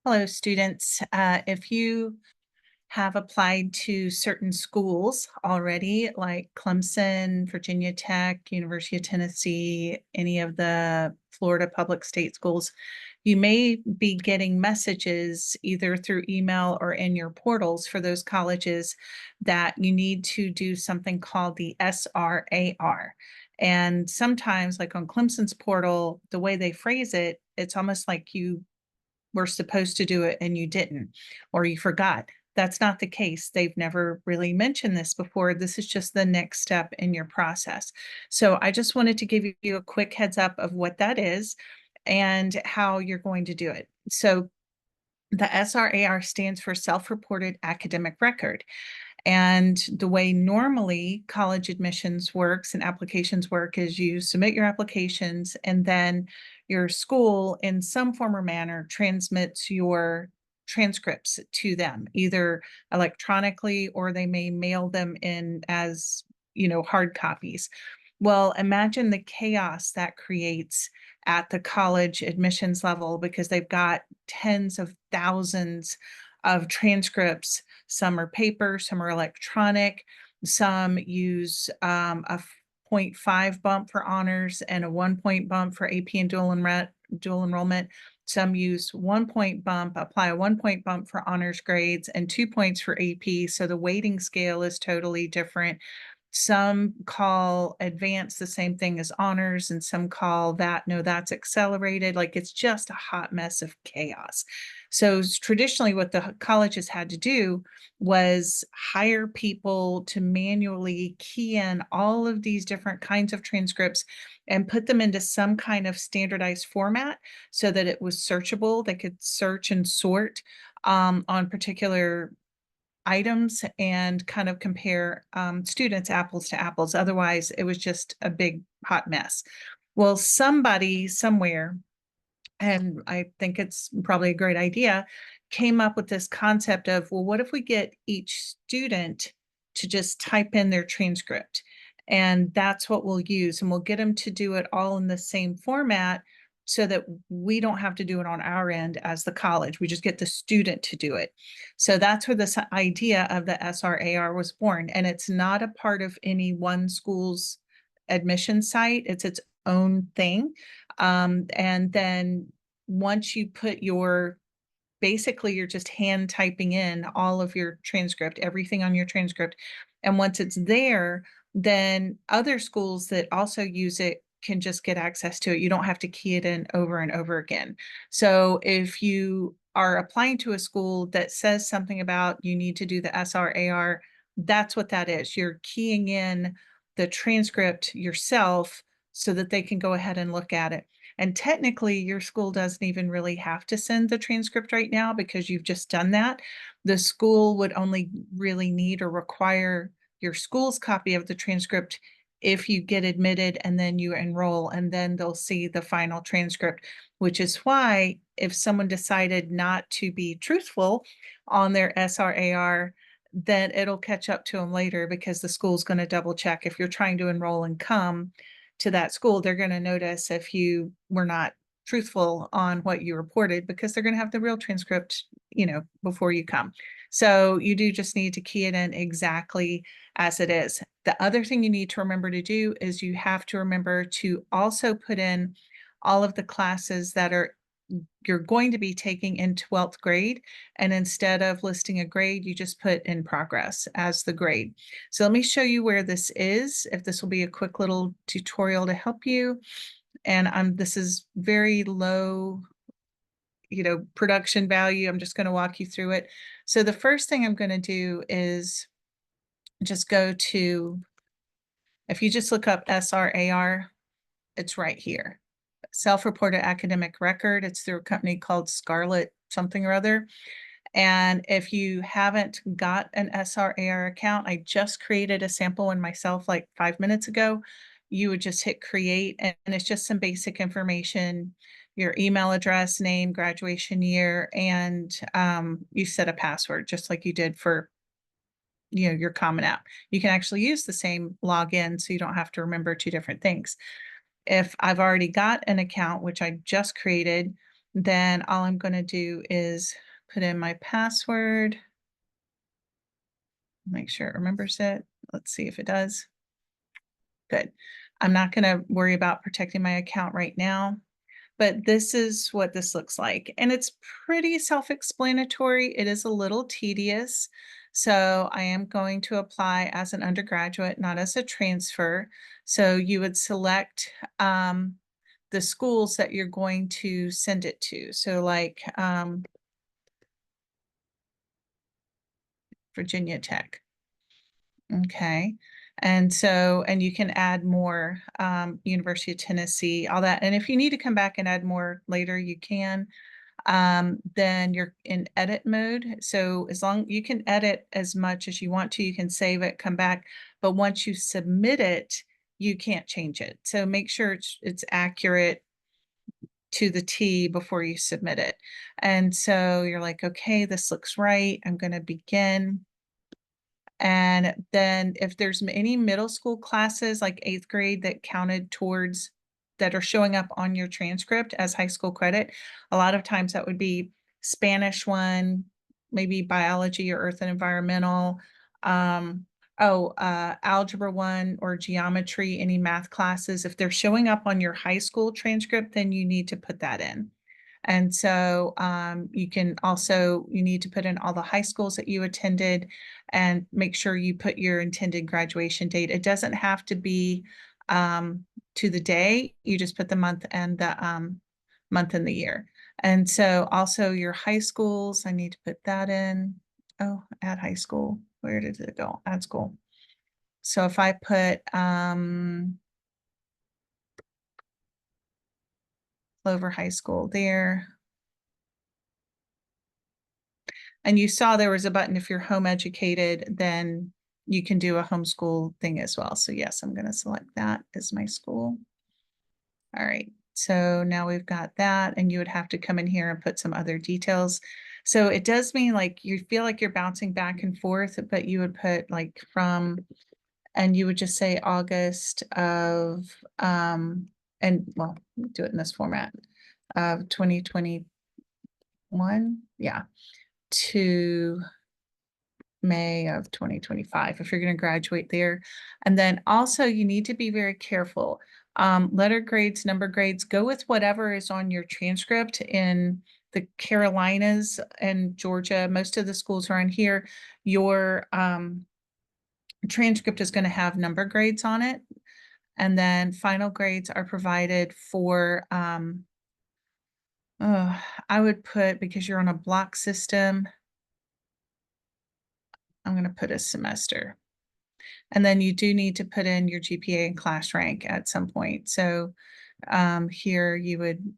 Hello, students. If you have applied to certain schools already, like Clemson, Virginia Tech, University of Tennessee, any of the Florida public state schools, you may be getting messages either through email or in your portals for those colleges that you need to do something called the SRAR. And sometimes, like on Clemson's portal, the way they phrase it, it's almost like you were supposed to do it and you didn't, or you forgot. That's not the case. They've never really mentioned this before. This is just the next step in your process. So I just wanted to give you a quick heads up of what that is and how you're going to do it. So the SRAR stands for Self-Reported Academic Record. And the way normally college admissions works and applications work is you submit your applications and then your school in some form or manner transmits your transcripts to them, either electronically or they may mail them in as, hard copies. Well, imagine the chaos that creates at the college admissions level because they've got tens of thousands of transcripts. Some are paper, some are electronic, some use a 0.5 bump for honors and a 1 point bump for AP and dual enrollment. Some use 1 point bump, apply a 1 point bump for honors grades and 2 points for AP. So the weighting scale is totally different. Some call advanced the same thing as honors, and some call that, no, that's accelerated. Like it's just a hot mess of chaos. So traditionally, what the colleges had to do was hire people to manually key in all of these different kinds of transcripts and put them into some kind of standardized format so that it was searchable. They could search and sort on particular items and kind of compare students apples to apples. Otherwise, it was just a big hot mess. Well, somebody somewhere, and I think it's probably a great idea, came up with this concept of, well, what if we get each student to just type in their transcript? And that's what we'll use. And we'll get them to do it all in the same format so that we don't have to do it on our end as the college. We just get the student to do it. So that's where this idea of the SRAR was born. And it's not a part of any one school's admission site, it's its own thing. And then once you put basically you're just hand typing in all of your transcript, everything on your transcript. And once it's there, then other schools that also use it can just get access to it. You don't have to key it in over and over again. So if you are applying to a school that says something about you need to do the SRAR, that's what that is. You're keying in the transcript yourself so that they can go ahead and look at it. And technically, your school doesn't even really have to send the transcript right now because you've just done that. The school would only really need or require your school's copy of the transcript if you get admitted and then you enroll, and then they'll see the final transcript, which is why if someone decided not to be truthful on their SRAR, then it'll catch up to them later because the school's going to double check. If you're trying to enroll and come to that school, they're going to notice if you were not truthful on what you reported because they're going to have the real transcript, before you come. So you do just need to key it in exactly as it is. The other thing you need to remember to do is you have to remember to also put in all of the classes that you're going to be taking in 12th grade. And instead of listing a grade, you just put in progress as the grade. So let me show you where this is, if this will be a quick little tutorial to help you. And this is very low, production value. I'm just going to walk you through it. So the first thing I'm going to do is just go to, if you just look up SRAR, it's right here. Self-reported academic record. It's through a company called Scarlet something or other. And if you haven't got an SRAR account, I just created a sample one myself like 5 minutes ago. You would just hit create, and it's just some basic information, your email address, name, graduation year, and you set a password just like you did for your Common App. You can actually use the same login so you don't have to remember two different things. If I've already got an account, which I just created, Then all I'm gonna do is put in my password, make sure it remembers it. Let's see if it does. Good. I'm not gonna worry about protecting my account right now, but this is what this looks like, and it's pretty self-explanatory. It is a little tedious, so I am going to apply as an undergraduate, not as a transfer. So you would select, the schools that you're going to send it to. So, like, Virginia Tech. Okay. And you can add more, University of Tennessee, all that. And if you need to come back and add more later, you can. Then you're in edit mode. So as long you can edit as much as you want to, you can save it, come back. But once you submit it, you can't change it. So make sure it's accurate to the T before you submit it. And so you're like, okay, this looks right. I'm going to begin. And then if there's any middle school classes, like 8th grade that counted towards that are showing up on your transcript as high school credit, a lot of times that would be Spanish 1, maybe biology or earth and environmental, algebra 1 or geometry, any math classes. If they're showing up on your high school transcript, then you need to put that in. And so you need to put in all the high schools that you attended and make sure you put your intended graduation date. It doesn't have to be to the day. You just put the month and the year. And so also your high schools, I need to put that in. Oh, add high school. Where did it go? Add school. So if I put Clover High School there, and you saw there was a button if you're home educated, then you can do a homeschool thing as well. So yes, I'm going to select that as my school. All right. So now we've got that, and you would have to come in here and put some other details. So it does mean like you feel like you're bouncing back and forth, but you would put like from, and you would just say August of, and well, do it in this format of 2021. Yeah. To May of 2025 if you're going to graduate there. And then also you need to be very careful. Letter grades, number grades, go with whatever is on your transcript. In the Carolinas and Georgia, most of the schools around here, your transcript is going to have number grades on it. And then final grades are provided for, I would put, because you're on a block system, I'm going to put a semester. And then you do need to put in your GPA and class rank at some point. So here you would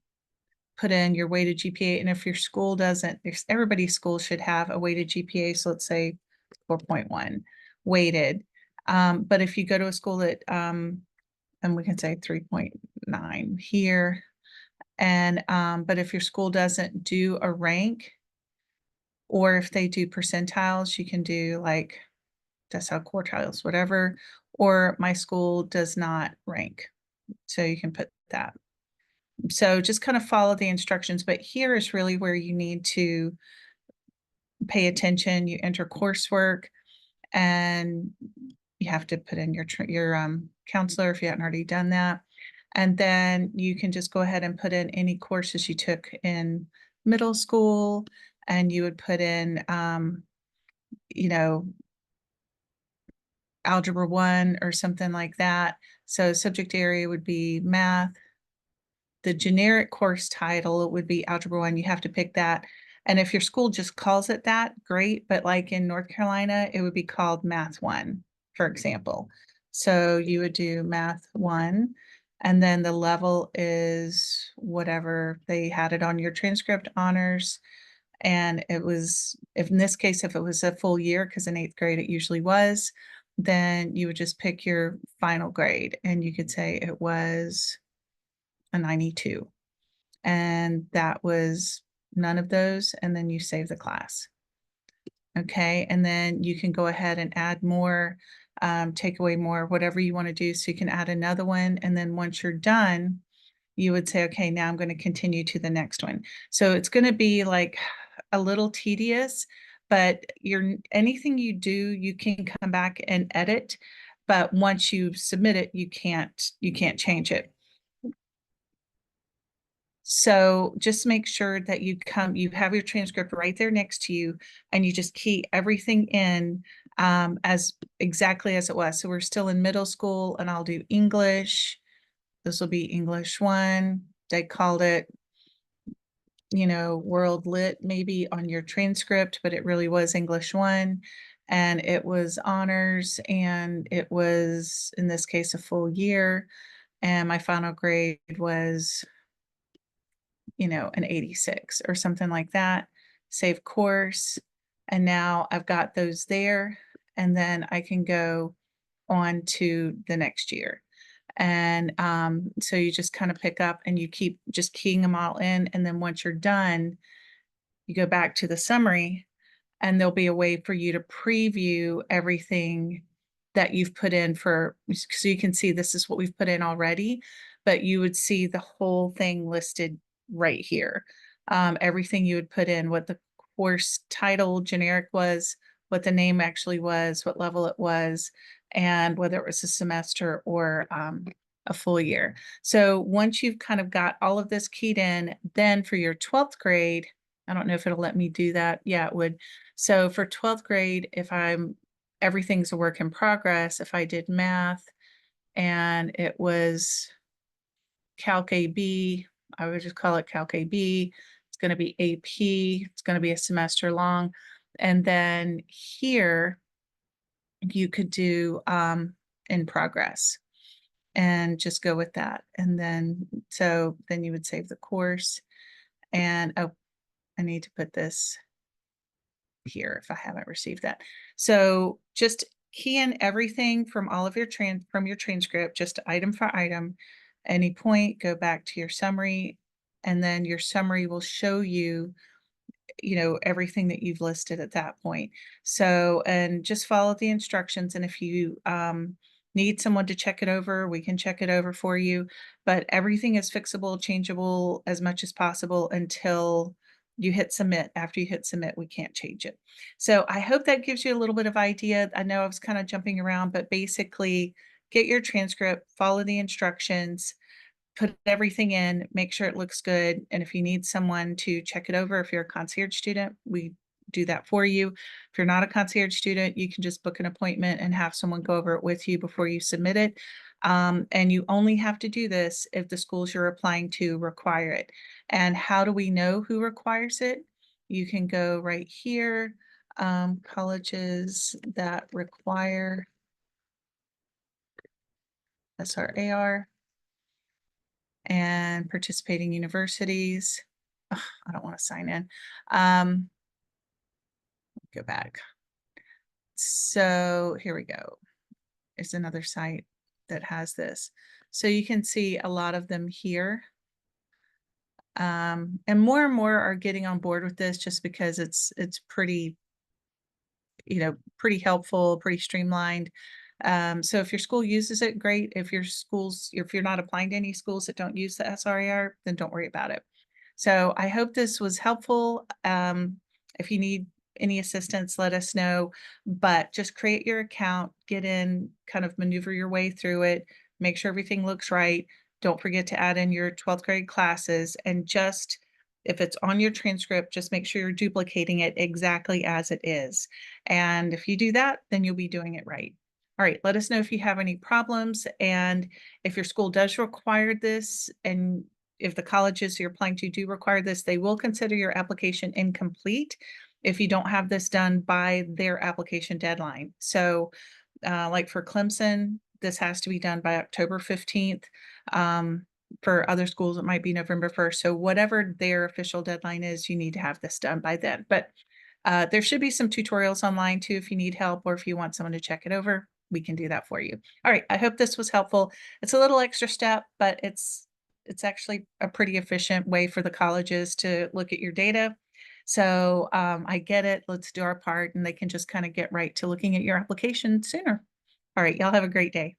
put in your weighted GPA. And if your school doesn't, if everybody's school should have a weighted GPA, so let's say 4.1 weighted. But if you go to a school that, and we can say 3.9 here, and but if your school doesn't do a rank, or if they do percentiles, you can do like decile quartiles, whatever, or my school does not rank. So you can put that. So just kind of follow the instructions, but here is really where you need to pay attention. You enter coursework and you have to put in your counselor if you haven't already done that. And then you can just go ahead and put in any courses you took in middle school, and you would put in, you know, algebra 1 or something like that. So subject area would be math. The generic course title would be algebra 1. You have to pick that. And if your school just calls it that, great. But like in North Carolina, it would be called Math 1, for example. So you would do Math 1, and then the level is whatever they had it on your transcript, honors. And it was, if in this case, if it was a full year, because in 8th grade it usually was, then you would just pick your final grade, and you could say it was a 92. And that was none of those, and then you save the class. Okay, and then you can go ahead and add more, take away more, whatever you want to do. So you can add another one, and then once you're done, you would say, okay, now I'm going to continue to the next one. So it's going to be like a little tedious, but anything you do, you can come back and edit. But once you submit it, you can't change it. So just make sure that you have your transcript right there next to you, and you just key everything in as exactly as it was. So we're still in middle school, and I'll do English. This will be English 1. They called it, World Lit maybe on your transcript, but it really was English 1. And it was honors, and it was, in this case, a full year. And my final grade was an 86 or something like that. Save course. And now I've got those there. And then I can go on to the next year. And so you just kind of pick up and you keep just keying them all in. And then once you're done, you go back to the summary, and there'll be a way for you to preview everything that you've put in so you can see this is what we've put in already, but you would see the whole thing listed right here. Everything you would put in, what the course title generic was, what the name actually was, what level it was, and whether it was a semester or a full year. So once you've kind of got all of this keyed in, then for your 12th grade, I don't know if it'll let me do that. Yeah, it would. So for 12th grade, everything's a work in progress. If I did math and it was Calc AB, I would just call it Calc AB. It's going to be AP. It's going to be a semester long. And then here you could do in progress and just go with that. And then you would save the course. And oh, I need to put this here if I haven't received that. So just key in everything from all of your transcript, just item for item. Any point, go back to your summary, and then your summary will show you everything that you've listed at that point. So, and just follow the instructions. And if you need someone to check it over, we can check it over for you. But everything is fixable, changeable as much as possible until you hit submit. After you hit submit, we can't change it. So I hope that gives you a little bit of idea. I know I was kind of jumping around, but basically get your transcript, follow the instructions, put everything in, make sure it looks good. And if you need someone to check it over, if you're a concierge student, we do that for you. If you're not a concierge student, you can just book an appointment and have someone go over it with you before you submit it. And you only have to do this if the schools you're applying to require it. And how do we know who requires it? You can go right here, colleges that require SRAR and participating universities. Ugh, I don't want to sign in. Go back. So here we go. There's another site that has this. So you can see a lot of them here. And more are getting on board with this just because it's pretty, pretty helpful, pretty streamlined. So if your school uses it, great. If you're not applying to any schools that don't use the SRAR, then don't worry about it. So I hope this was helpful. If you need any assistance, let us know, but just create your account, get in, kind of maneuver your way through it, make sure everything looks right. Don't forget to add in your 12th grade classes, and just, if it's on your transcript, just make sure you're duplicating it exactly as it is. And if you do that, then you'll be doing it right. All right, let us know if you have any problems, and if your school does require this, and if the colleges you're applying to do require this, they will consider your application incomplete if you don't have this done by their application deadline. So like for Clemson, this has to be done by October 15th. For other schools, it might be November 1st. So whatever their official deadline is, you need to have this done by then. But there should be some tutorials online too if you need help, or if you want someone to check it over, we can do that for you. All right, I hope this was helpful. It's a little extra step, but it's actually a pretty efficient way for the colleges to look at your data. So I get it. Let's do our part, and they can just kind of get right to looking at your application sooner. All right, y'all have a great day.